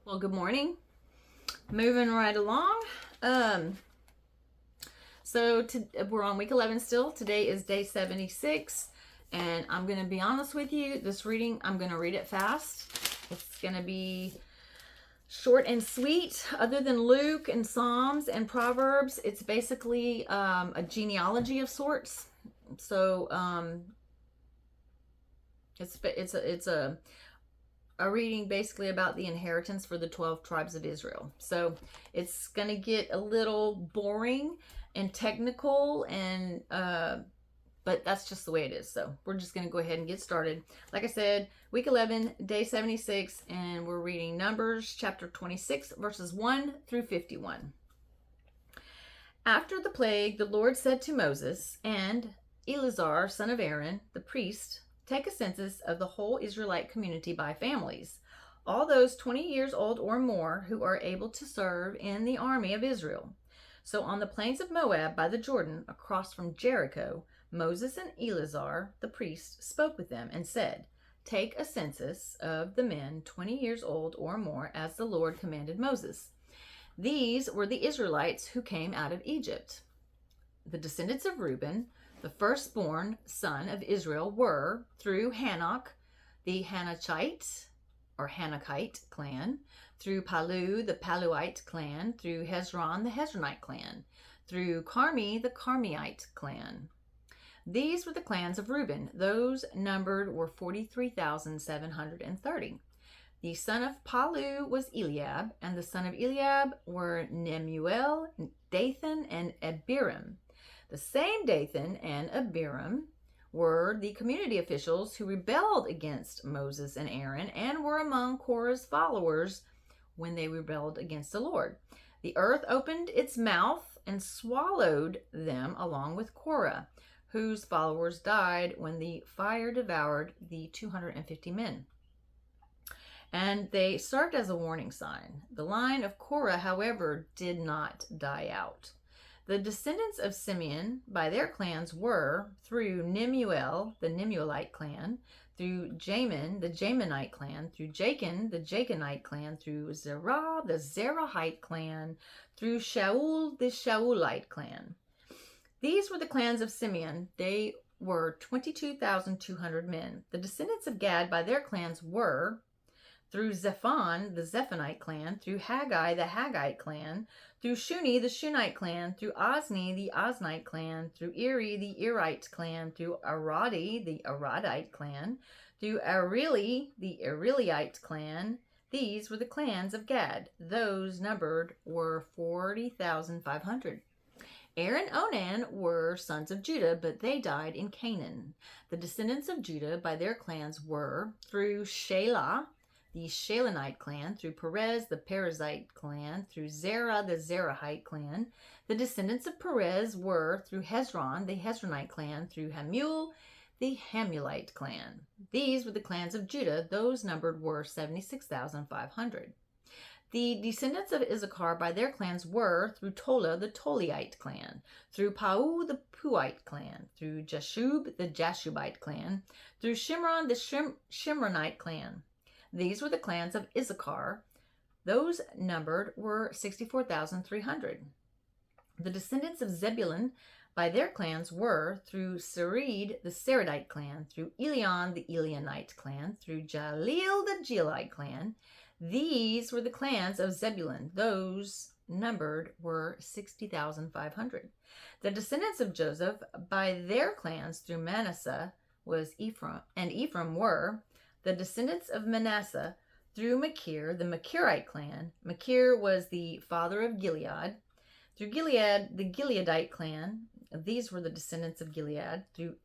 Well, good morning. Moving right along. We're on week 11 still. Today is day 76. And I'm going to be honest with you. This reading, I'm going to read it fast. It's going to be short and sweet. Other than Luke and Psalms and Proverbs, it's basically a genealogy of sorts. So it's a reading basically about the inheritance for the 12 tribes of Israel. So it's going to get a little boring and technical, and but that's just the way it is. So we're just going to go ahead and get started. Like I said, week 11, day 76, and we're reading Numbers chapter 26, verses 1 through 51. After the plague, the Lord said to Moses and Eleazar, son of Aaron, the priest, "Take a census of the whole Israelite community by families, all those 20 years old or more who are able to serve in the army of Israel." So on the plains of Moab by the Jordan, across from Jericho, Moses and Eleazar, the priest, spoke with them and said, "Take a census of the men 20 years old or more, as the Lord commanded Moses." These were the Israelites who came out of Egypt. The descendants of Reuben, the firstborn son of Israel, were, through Hanok, the Hanachite or Hanakite clan, through Palu, the Paluite clan, through Hezron, the Hezronite clan, through Carmi, the Carmiite clan. These were the clans of Reuben. Those numbered were 43,730. The son of Palu was Eliab, and the son of Eliab were Nemuel, Dathan, and Abiram. The same Dathan and Abiram were the community officials who rebelled against Moses and Aaron and were among Korah's followers when they rebelled against the Lord. The earth opened its mouth and swallowed them along with Korah, whose followers died when the fire devoured the 250 men. And they served as a warning sign. The line of Korah, however, did not die out. The descendants of Simeon by their clans were, through Nemuel, the Nemuelite clan, through Jamin, the Jaminite clan, through Jachin, the Jachinite clan, through Zerah, the Zerahite clan, through Shaul, the Shaulite clan. These were the clans of Simeon. They were 22,200 men. The descendants of Gad by their clans were, through Zephon, the Zephonite clan, through Haggai, the Haggite clan, through Shuni, the Shunite clan, through Ozni, the Oznite clan, through Eri, the Erite clan, through Aradi, the Aradite clan, through Areli, the Areliite clan. These were the clans of Gad. Those numbered were 40,500. Er and Onan were sons of Judah, but they died in Canaan. The descendants of Judah by their clans were, through Shelah, the Shalonite clan, through Perez, the Perizzite clan, through Zerah, the Zerahite clan. The descendants of Perez were, through Hezron, the Hezronite clan, through Hamuel, the Hamulite clan. These were the clans of Judah. Those numbered were 76,500. The descendants of Issachar by their clans were, through Tola, the Toliite clan, through Pau, the Puite clan, through Jashub, the Jashubite clan, through Shimron, the Shimronite clan. These were the clans of Issachar. Those numbered were 64,300. The descendants of Zebulun by their clans were, through Sered, the Seredite clan, through Elion, the Elionite clan, through Jaleel, the Jalite clan. These were the clans of Zebulun. Those numbered were 60,500. The descendants of Joseph by their clans through Manasseh was Ephraim, and Ephraim were the descendants of Manasseh through Machir, the Machirite clan. Machir was the father of Gilead. Through Gilead, the Gileadite clan. These were the descendants of Gilead. Through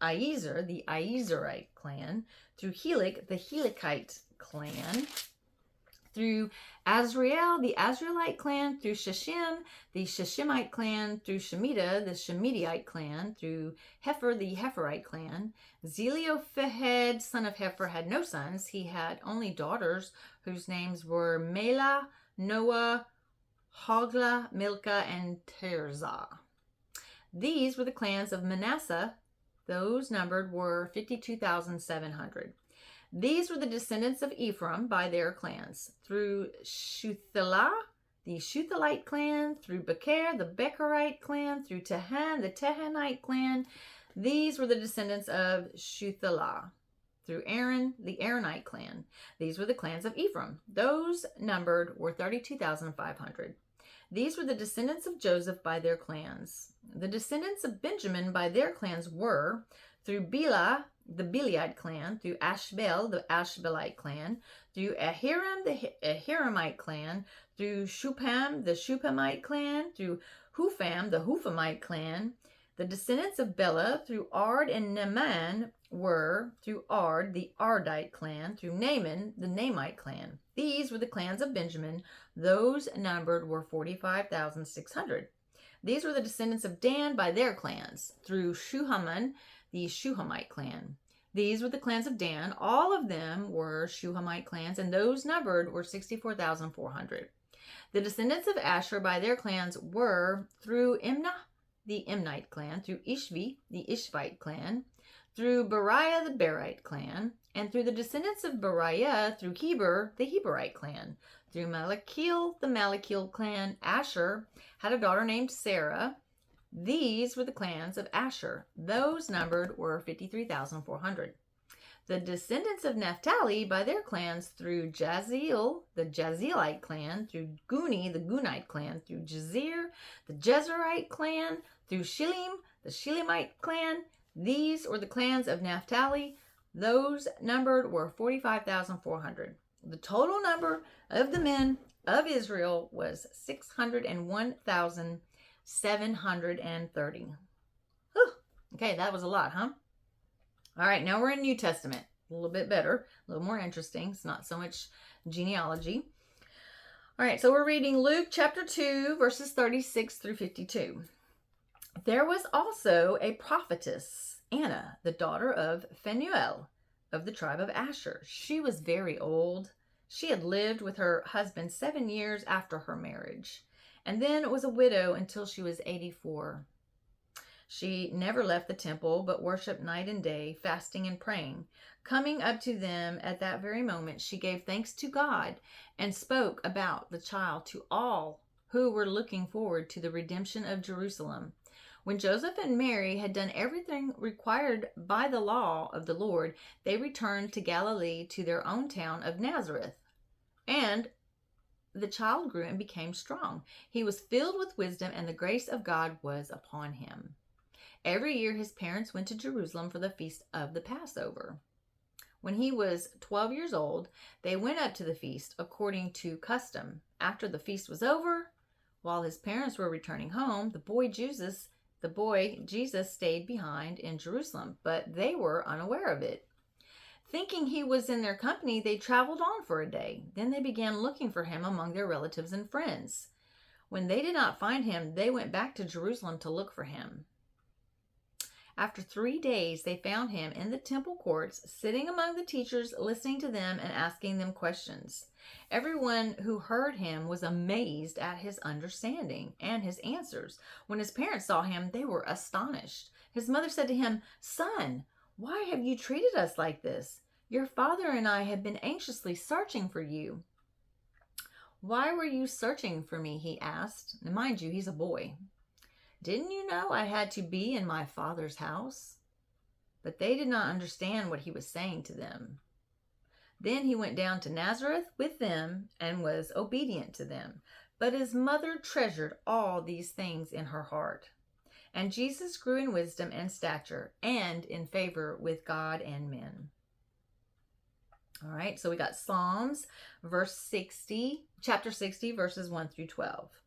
Iezer, the Iezerite clan. Through Helik, the Helikite clan. Through Azrael, the Azraelite clan, through Sheshim, the Sheshimite clan, through Shemitah, the Shemitite clan, through Hefer, the Heferite clan. Zelophehad, son of Hefer, had no sons. He had only daughters whose names were Mela, Noah, Hogla, Milcah, and Tirzah. These were the clans of Manasseh. Those numbered were 52,700. These were the descendants of Ephraim by their clans. Through Shuthelah, the Shuthelite clan, through Becher, the Becherite clan, through Tehan, the Tehanite clan. These were the descendants of Shuthelah. Through Aaron, the Aaronite clan. These were the clans of Ephraim. Those numbered were 32,500. These were the descendants of Joseph by their clans. The descendants of Benjamin by their clans were through Bela, the Beliite clan, through Ashbel, the Ashbelite clan, through Ahiram, the Ahiramite clan, through Shupam, the Shupamite clan, through Hupham, the Huphamite clan. The descendants of Bela through Ard and Naaman were through Ard, the Ardite clan, through Naaman, the Naamite clan. These were the clans of Benjamin. Those numbered were 45,600. These were the descendants of Dan by their clans, through Shuhaman, the Shuhamite clan. These were the clans of Dan. All of them were Shuhamite clans, and those numbered were 64,400. The descendants of Asher by their clans were through Imnah, the Imnite clan, through Ishvi, the Ishvite clan, through Beriah, the Berite clan, and through the descendants of Beriah, through Heber, the Heberite clan. Through Malachil, the Malachil clan. Asher had a daughter named Sarah. These were the clans of Asher. Those numbered were 53,400. The descendants of Naphtali by their clans through Jaziel, the Jazielite clan, through Guni, the Gunite clan, through Jazer, the Jezerite clan, through Shillim, the Shillemite clan. These were the clans of Naphtali. Those numbered were 45,400. The total number of the men of Israel was 601,730. Okay, that was a lot, huh? All right, now we're in New Testament. A little bit better, a little more interesting. It's not so much genealogy. All right, so we're reading Luke chapter 2, verses 36 through 52. There was also a prophetess, Anna, the daughter of Phanuel, of the tribe of Asher. She was very old. She had lived with her husband 7 years after her marriage, and then was a widow until she was 84. She never left the temple, but worshiped night and day, fasting and praying. Coming up to them at that very moment, she gave thanks to God and spoke about the child to all who were looking forward to the redemption of Jerusalem. When Joseph and Mary had done everything required by the law of the Lord, they returned to Galilee, to their own town of Nazareth. And the child grew and became strong. He was filled with wisdom, and the grace of God was upon him. Every year his parents went to Jerusalem for the feast of the Passover. When he was 12 years old, they went up to the feast according to custom. After the feast was over, while his parents were returning home, the boy Jesus stayed behind in Jerusalem, but they were unaware of it. Thinking he was in their company, they traveled on for a day. Then they began looking for him among their relatives and friends. When they did not find him, they went back to Jerusalem to look for him. After 3 days, they found him in the temple courts, sitting among the teachers, listening to them and asking them questions. Everyone who heard him was amazed at his understanding and his answers. When his parents saw him, they were astonished. His mother said to him, "Son, why have you treated us like this? Your father and I have been anxiously searching for you." "Why were you searching for me?" he asked. And mind you, he's a boy. "Didn't you know I had to be in my father's house?" But they did not understand what he was saying to them. Then he went down to Nazareth with them and was obedient to them. But his mother treasured all these things in her heart. And Jesus grew in wisdom and stature and in favor with God and men. All right, so we got Psalms, chapter 60, verses 1 through 12.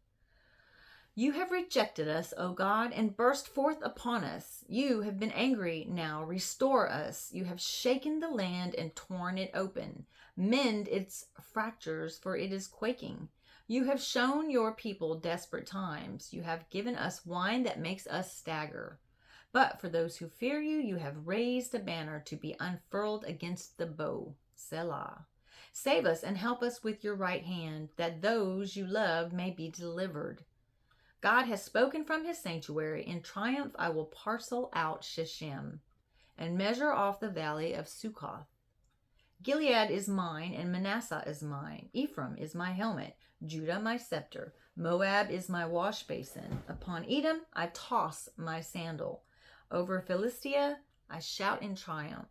You have rejected us, O God, and burst forth upon us. You have been angry now. Restore us. You have shaken the land and torn it open. Mend its fractures, for it is quaking. You have shown your people desperate times. You have given us wine that makes us stagger. But for those who fear you, you have raised a banner to be unfurled against the bow. Selah. Save us and help us with your right hand, that those you love may be delivered. God has spoken from his sanctuary. In triumph I will parcel out Shechem and measure off the valley of Succoth. Gilead is mine, and Manasseh is mine. Ephraim is my helmet, Judah my scepter. Moab is my wash basin. Upon Edom I toss my sandal. Over Philistia I shout in triumph.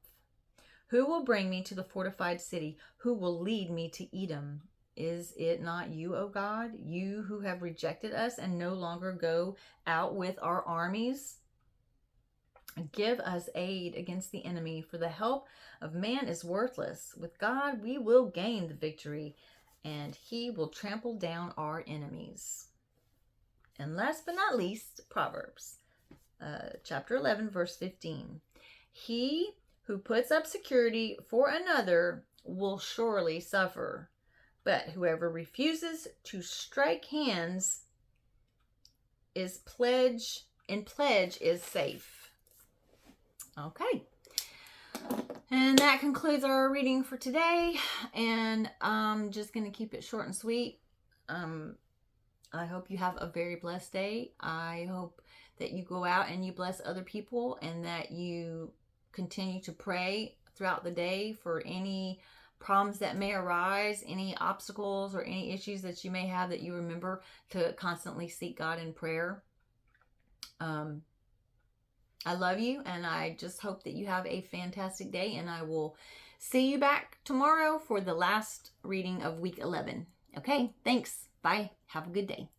Who will bring me to the fortified city? Who will lead me to Edom? Is it not you, O God, you who have rejected us and no longer go out with our armies? Give us aid against the enemy, for the help of man is worthless. With God we will gain the victory, and he will trample down our enemies. And last but not least, Proverbs, chapter 11, verse 15. He who puts up security for another will surely suffer, but whoever refuses to strike hands is pledge is safe. Okay. And that concludes our reading for today. And I'm just going to keep it short and sweet. I hope you have a very blessed day. I hope that you go out and you bless other people, and that you continue to pray throughout the day for any problems that may arise, any obstacles or any issues that you may have, that you remember to constantly seek God in prayer. I love you, and I just hope that you have a fantastic day, and I will see you back tomorrow for the last reading of week 11. Okay, thanks. Bye. Have a good day.